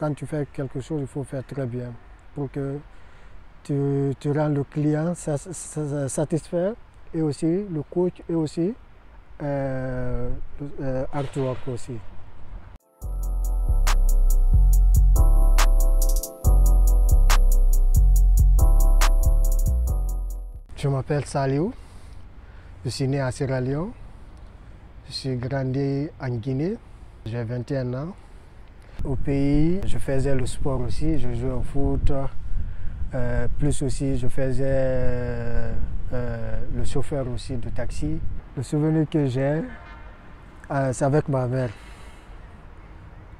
Quand tu fais quelque chose, il faut faire très bien pour que tu rends le client satisfait et aussi le coach et aussi artwork aussi. Je m'appelle Saliou, je suis né à Sierra Leone, je suis grandi en Guinée, j'ai 21 ans. Au pays, je faisais le sport aussi, je jouais au foot, plus aussi je faisais le chauffeur aussi de taxi. Le souvenir que j'ai, c'est avec ma mère.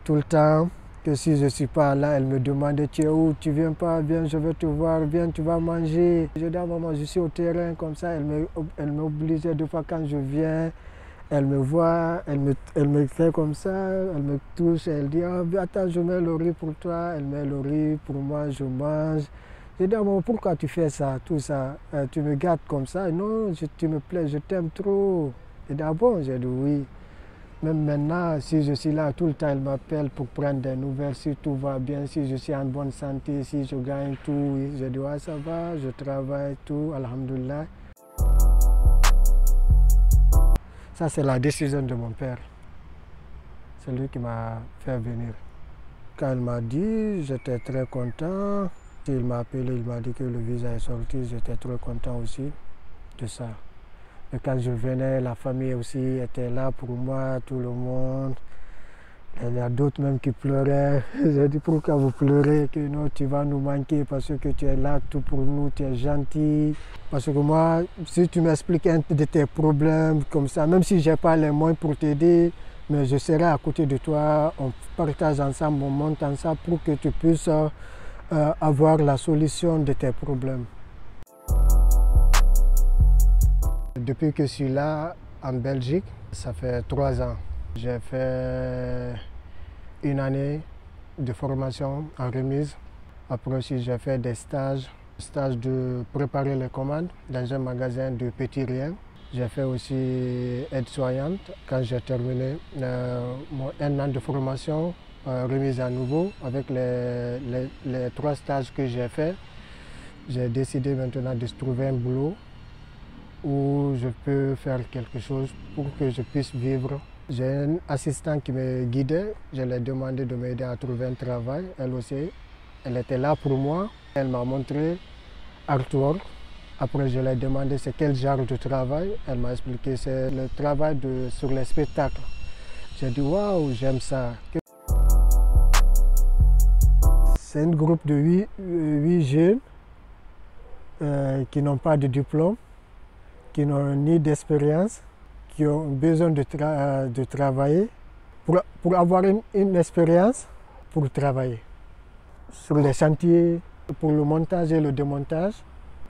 Tout le temps, que si je ne suis pas là, elle me demandait tu es où, tu viens pas, viens, je veux te voir, viens, tu vas manger. Je dis à maman, je suis au terrain comme ça, elle m'obligeait deux fois quand je viens, elle me voit, elle me fait comme ça, elle me touche, elle dit oh, attends, je mets le riz pour toi, elle met le riz pour moi, je mange. Je dis à maman, pourquoi tu fais ça, tout ça, tu me gardes comme ça, non, tu me plais, je t'aime trop. Elle dit ah bon, j'ai dit oui. Même maintenant, si je suis là tout le temps, elle m'appelle pour prendre des nouvelles, si tout va bien, si je suis en bonne santé, si je gagne tout. Je dis, ouais, ça va, je travaille, tout, alhamdoulilah. Ça, c'est la décision de mon père. C'est lui qui m'a fait venir. Quand il m'a dit, j'étais très content. Il m'a appelé, il m'a dit que le visa est sorti, j'étais très content aussi de ça. Et quand je venais, la famille aussi était là pour moi, tout le monde. Il y a d'autres même qui pleuraient. J'ai dit pourquoi vous pleurez, que non, tu vas nous manquer parce que tu es là tout pour nous, tu es gentil. Parce que moi, si tu m'expliques un de tes problèmes comme ça, même si je n'ai pas les moyens pour t'aider, mais je serai à côté de toi, on partage ensemble, on monte ensemble pour que tu puisses avoir la solution de tes problèmes. Depuis que je suis là, en Belgique, ça fait 3 ans. J'ai fait une année de formation en remise. Après aussi, j'ai fait des stages de préparer les commandes dans un magasin de petits riens. J'ai fait aussi aide-soignante quand j'ai terminé mon 1 an de formation, remise à nouveau avec les 3 stages que j'ai fait. J'ai décidé maintenant de trouver un boulot où je peux faire quelque chose pour que je puisse vivre. J'ai un assistant qui me guidait, je lui ai demandé de m'aider à trouver un travail. Elle aussi, elle était là pour moi. Elle m'a montré artwork. Après, je lui ai demandé c'est quel genre de travail. Elle m'a expliqué c'est le travail sur les spectacles. J'ai dit waouh, j'aime ça. C'est un groupe de 8 jeunes qui n'ont pas de diplôme, qui n'ont ni d'expérience, qui ont besoin de travailler pour avoir une expérience pour travailler sur les chantiers, pour le montage et le démontage,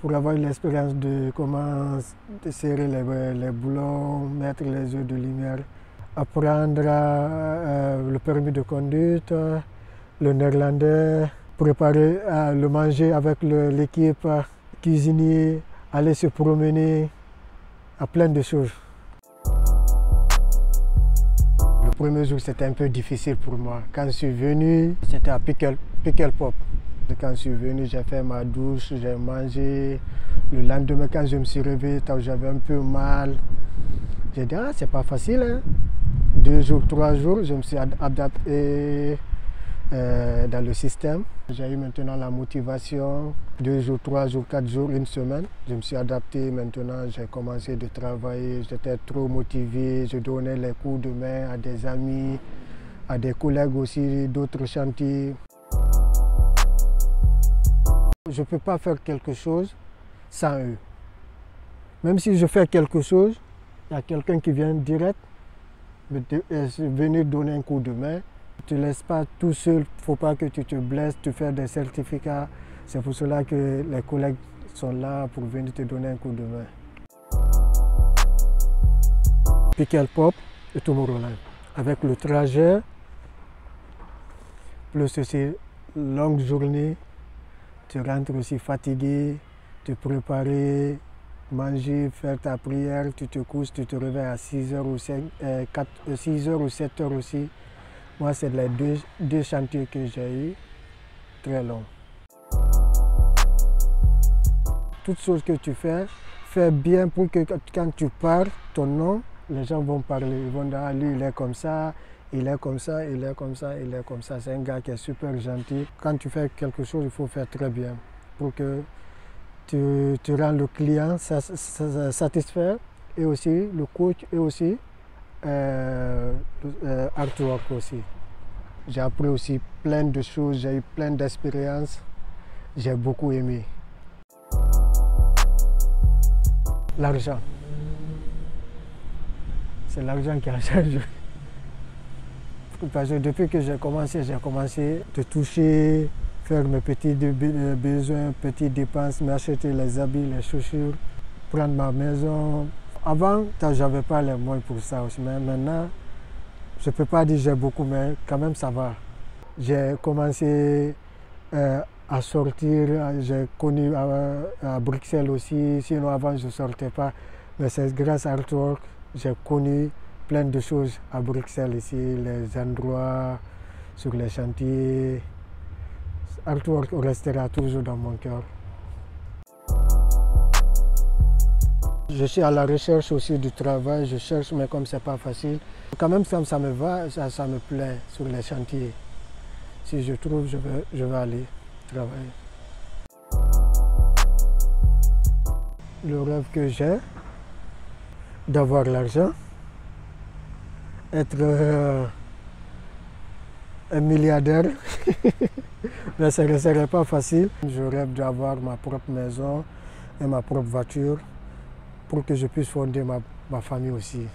pour avoir l'expérience de comment serrer les boulons, mettre les œufs de lumière, apprendre le permis de conduite, le néerlandais, préparer le manger avec l'équipe, cuisiner, aller se promener, à plein de choses. Le premier jour, c'était un peu difficile pour moi. Quand je suis venu, c'était à Pickle Pop. Quand je suis venu, j'ai fait ma douche, j'ai mangé. Le lendemain, quand je me suis réveillé, j'avais un peu mal. J'ai dit, ah, c'est pas facile, hein. 2 jours, 3 jours, je me suis adapté dans le système. J'ai eu maintenant la motivation, 2 jours, 3 jours, 4 jours, 1 semaine. Je me suis adapté maintenant, j'ai commencé de travailler, j'étais trop motivé, je donnais les coups de main à des amis, à des collègues aussi, d'autres chantiers. Je ne peux pas faire quelque chose sans eux. Même si je fais quelque chose, il y a quelqu'un qui vient direct venir donner un coup de main. Tu ne laisses pas tout seul, il ne faut pas que tu te blesses, tu fais des certificats. C'est pour cela que les collègues sont là pour venir te donner un coup de main. Pickle Pop et Tomorrowland. Avec le trajet, plus aussi longue journée, tu rentres aussi fatigué, te préparer, manger, faire ta prière, tu te couches, tu te réveilles à 6h ou 7h aussi. Moi, c'est les deux chantiers que j'ai eu très longs. Toutes choses que tu fais bien pour que quand tu parles, ton nom, les gens vont parler. Ils vont dire, ah, lui, il est comme ça, il est comme ça, il est comme ça, il est comme ça. C'est un gars qui est super gentil. Quand tu fais quelque chose, il faut faire très bien pour que tu rends le client satisfait et aussi le coach et aussi artwork aussi. J'ai appris aussi plein de choses, j'ai eu plein d'expériences, j'ai beaucoup aimé. L'argent. C'est l'argent qui a changé. Parce que depuis que j'ai commencé de toucher, faire mes petits besoins, petites dépenses, m'acheter les habits, les chaussures, prendre ma maison. Avant, je n'avais pas les moyens pour ça aussi, mais maintenant, je ne peux pas dire que j'ai beaucoup, mais quand même ça va. J'ai commencé à sortir, j'ai connu à Bruxelles aussi, sinon avant je ne sortais pas. Mais c'est grâce à Artwork, j'ai connu plein de choses à Bruxelles ici, les endroits, sur les chantiers. Artwork restera toujours dans mon cœur. Je suis à la recherche aussi du travail, je cherche, mais comme c'est pas facile, quand même ça me va, ça me plaît sur les chantiers. Si je trouve, je vais aller travailler. Le rêve que j'ai, d'avoir l'argent, être un milliardaire, mais ce ne serait pas facile. Je rêve d'avoir ma propre maison et ma propre voiture pour que je puisse fonder ma famille aussi.